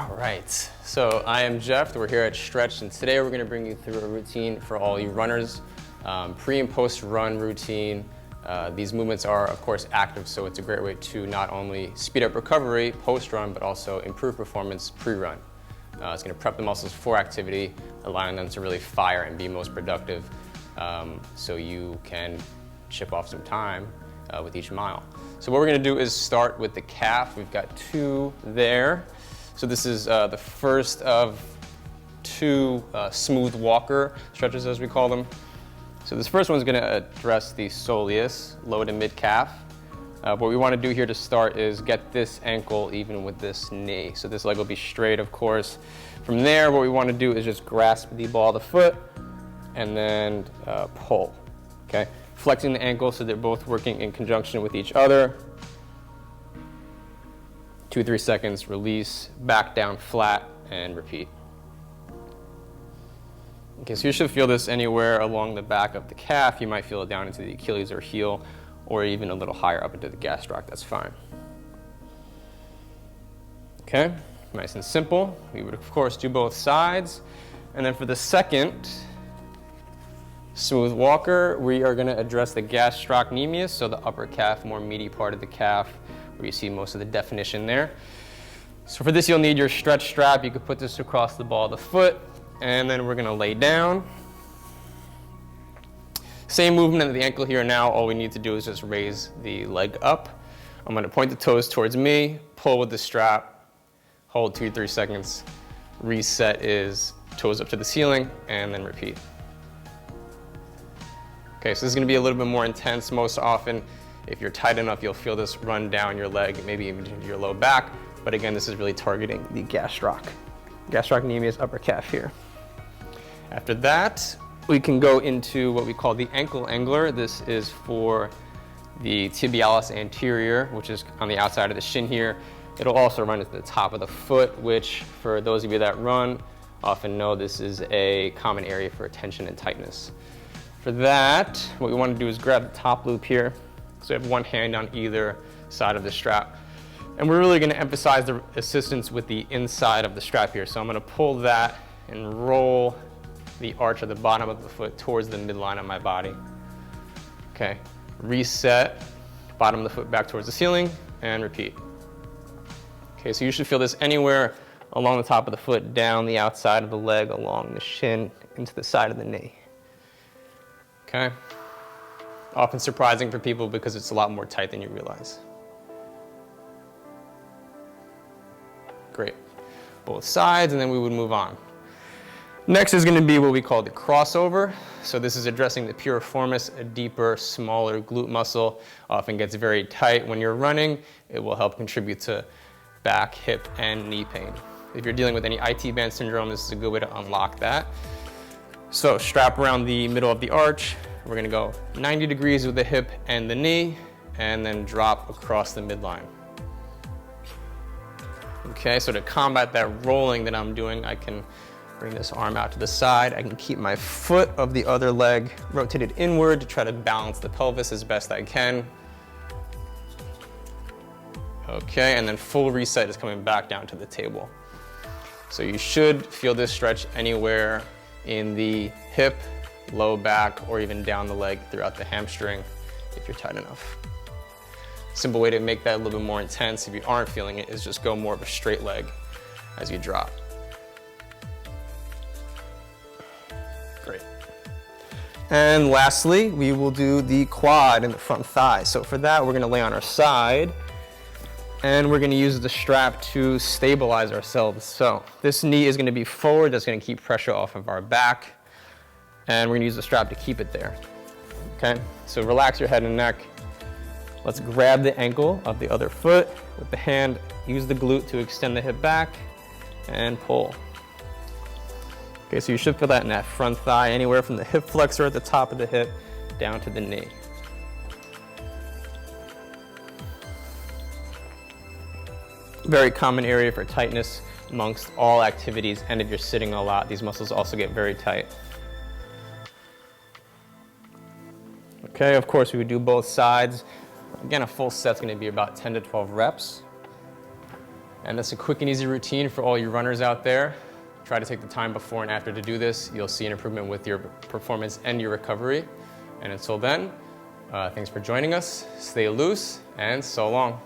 All right, so I am Jeff, we're here at Stretch, and today we're gonna bring you through a routine for all you runners, pre and post run routine. These movements are of course active, so it's a great way to not only speed up recovery post run, but also improve performance pre-run. It's gonna prep the muscles for activity, allowing them to really fire and be most productive, so you can chip off some time with each mile. So what we're gonna do is start with the calf. We've got two there. So this is the first of two smooth walker stretches, as we call them. So this first one's gonna address the soleus, low to mid calf. What we wanna do here to start is get this ankle even with this knee. So this leg will be straight, of course. From there, what we wanna do is just grasp the ball of the foot and then pull, okay? Flexing the ankle so they're both working in conjunction with each other. 2-3 seconds, release, back down flat, and repeat. Okay, so you should feel this anywhere along the back of the calf. You might feel it down into the Achilles or heel, or even a little higher up into the gastroc, that's fine. Okay, nice and simple. We would of course do both sides. And then for the second smooth walker, we are gonna address the gastrocnemius, so the upper calf, more meaty part of the calf, where you see most of the definition there. So for this, you'll need your stretch strap. You could put this across the ball of the foot, and then we're gonna lay down. Same movement of the ankle here now. All we need to do is just raise the leg up. I'm gonna point the toes towards me, pull with the strap, hold 2-3 seconds. Reset is toes up to the ceiling, and then repeat. Okay, so this is gonna be a little bit more intense. Most often, if you're tight enough, you'll feel this run down your leg, maybe even into your low back. But again, this is really targeting the gastrocnemius upper calf here. After that, we can go into what we call the ankle angler. This is for the tibialis anterior, which is on the outside of the shin here. It'll also run at the top of the foot, which for those of you that run often know this is a common area for tension and tightness. For that, what we want to do is grab the top loop here. So we have one hand on either side of the strap. And we're really gonna emphasize the assistance with the inside of the strap here. So I'm gonna pull that and roll the arch of the bottom of the foot towards the midline of my body. Okay, reset, bottom of the foot back towards the ceiling, and repeat. Okay, so you should feel this anywhere along the top of the foot, down the outside of the leg, along the shin, into the side of the knee. Okay? Often surprising for people because it's a lot more tight than you realize. Great. Both sides, and then we would move on. Next is going to be what we call the crossover. So this is addressing the piriformis, a deeper, smaller glute muscle. Often gets very tight when you're running. It will help contribute to back, hip, and knee pain. If you're dealing with any IT band syndrome, this is a good way to unlock that. So strap around the middle of the arch. We're gonna go 90 degrees with the hip and the knee, and then drop across the midline. Okay, so to combat that rolling that I'm doing, I can bring this arm out to the side. I can keep my foot of the other leg rotated inward to try to balance the pelvis as best I can. Okay, and then full reset is coming back down to the table. So you should feel this stretch anywhere in the hip, low back, or even down the leg throughout the hamstring if you're tight enough. Simple way to make that a little bit more intense if you aren't feeling it is just go more of a straight leg as you drop. Great. And lastly, we will do the quad and the front thigh. So for that, we're gonna lay on our side and we're gonna use the strap to stabilize ourselves. So this knee is gonna be forward, that's gonna keep pressure off of our back. And we're gonna use the strap to keep it there, okay? So relax your head and neck. Let's grab the ankle of the other foot with the hand, use the glute to extend the hip back, and pull. Okay, so you should feel that in that front thigh, anywhere from the hip flexor at the top of the hip down to the knee. Very common area for tightness amongst all activities, and if you're sitting a lot, these muscles also get very tight. Okay, of course we would do both sides. Again, a full set's gonna be about 10 to 12 reps. And that's a quick and easy routine for all you runners out there. Try to take the time before and after to do this. You'll see an improvement with your performance and your recovery. And until then, thanks for joining us. Stay loose and so long.